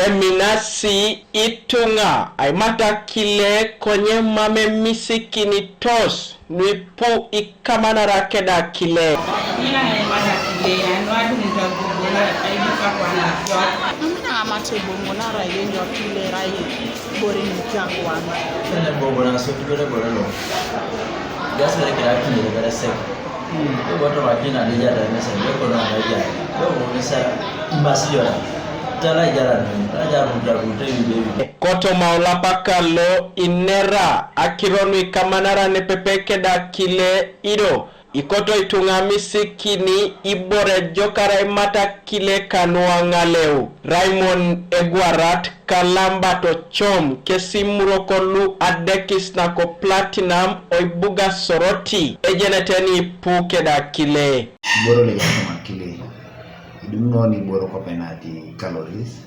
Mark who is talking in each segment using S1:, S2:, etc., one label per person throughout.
S1: eminasi itunga Aimat Akile konye mame misikini tos Nuipu ikamanara keda Akile.
S2: Mina Aimat Akile anwadu mtagubola aibuka kwa nakyo. Mina amate bomonara yenyo Akile rai bori mchango wana.
S3: Tena bobola so tubere borelo. Gasa le kira Akile bere sek. Watu wajina alijada mesa yoko na alijada. Yo mesa imbasiyora.
S1: Koto maulapakalo inera akironu ikamanara nepepeke da Akile ido ikoto itunga misikini ibore jokara Aimat Akile kanuangaleu Raymond Egwarat kalamba to chom kesimurokolu adekis nako platinum oibuga soroti ejeneteni puke da Akile
S4: boro le jama Akile idumno ni boro ko penati calories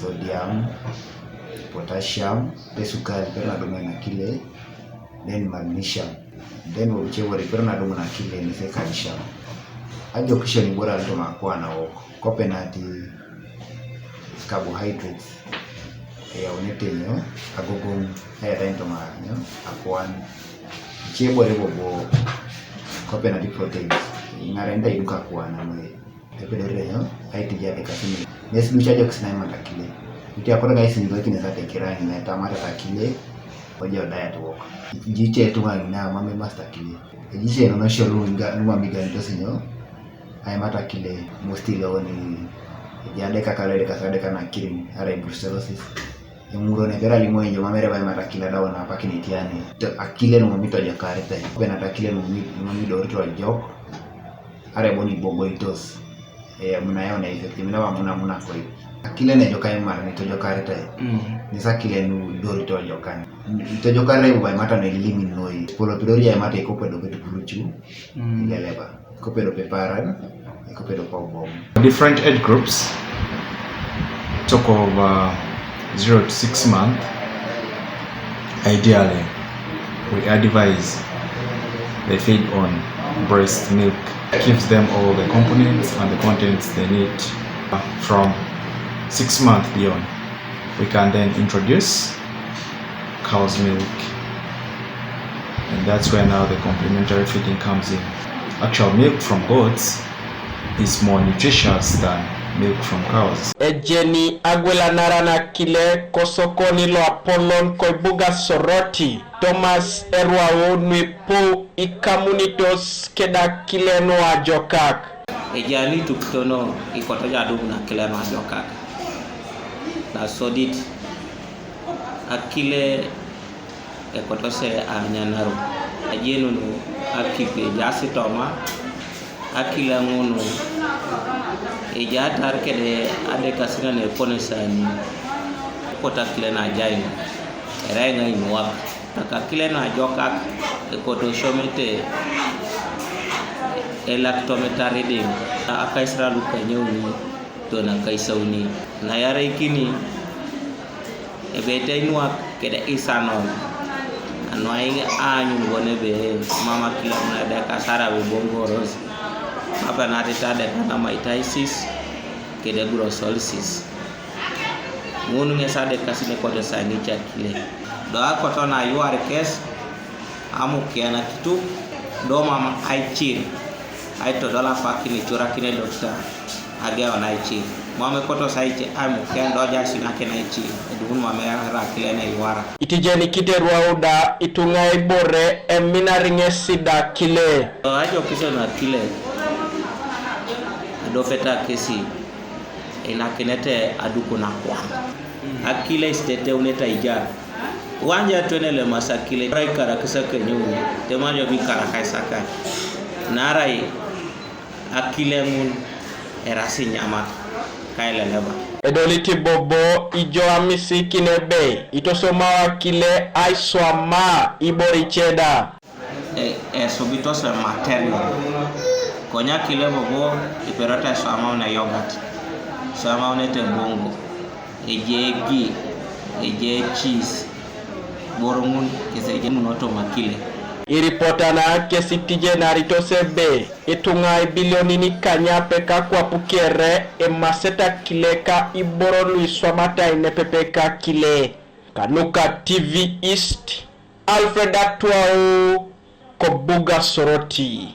S4: sodium potassium sukari perna domena Akile then magnesium then uchewa perna domena Akile ni calcium Ajokisio ni bora ndo makwa na ko penati carbohydrates ya unetenyo agogo haya rento manyo akwan chebo rebo ko penati proteins ingarenda iduka kwa na mwe epereyo aitija de kasini nes ducha Ajokisio na Aimat Akile utia kora guys ni zote ni zate kirani na tamata Akile ojo diet work jiche tunga na mame master Akile jiche no sholu nga numa miga ntosinyo Aimat Akile mostilo ni jade kakale kasade kana kirim ara brucellosis yumuro ne vera limo njo mamere ba Aimat Akile dawa na pakini tiani Akile no mito jakarta bena Akile no mido rito jok are boni bogoitos munayona effective na muna ko Akile ne joka Aimat ni to jokarta ni Akile no do rito jokan to jokare ba Aimat no elimin noi polo pidori Aimat ko pedo betu puruchu ngeleba ko pedo preparan ko pedo pawbom.
S5: Different age groups talk of 0 to 6 months. Ideally we advise they feed on breast milk. It gives them all the components and the contents they need. From 6 months beyond we can then introduce cow's milk, and that's where now the complementary feeding comes in. Actual milk from goats is more nutritious than milk from cows.
S1: Ejeni agwela narana Akile kosokoni lo Apollon koibuga soroti Thomas erwao Nuipu ikamunitos keda Akile no ajokak.
S6: Ejani tuktono ikoto jadu na Akile no ajokak. Na sodit Akile ekoto se anyanaro. Ajenu no akipe jasi toma Akile ngono ejatar kede ade kasina ne konesani kota Akile na jaino erenga inwak Akile na jokak ekoto shomete elactometry reading akaisra luka nyewni to na kaisauni na yare ikini ebete inwak kede isanon anwai anyu wone be mama Akile na de kasara be bongoros apa na tade na maititis kede brucellosis ngunu ngesa de kasine ko de sani Akile do akoto na yuar kes amu kiana kitu do mama aichir aito dola fakini chura kine dokta ageo na aichir mama koto saiche amu kian do jasi na kina aichir edun mama ra Akile na yuara
S1: Itijeni kiterwa uda itunga ibore eminaringe sida Akile
S6: Ajokisio na Akile dofeta kesi inakinete aduko na kwa Akile istete uneta ija wanja twenele masakile rai karakisa kenyu temajo bi karakaisaka narai Akile mun erasi nyama kaile leba
S1: edoliti bobo ijo amisiki nebe itosoma Akile aiswama ibori cheda
S6: sobitos material konya Akile bobo iperota sama na yogurt sama na tembongo eje cheese borongun kese je munoto Akile
S1: iripotana kesitije na ritosebe itungai bilioni ni kanyape kwa pukere emaseta kileka iboro luiswa mata inepepeka kile. Kanuka TV East, Alfred Atuau, Kobuga Soroti.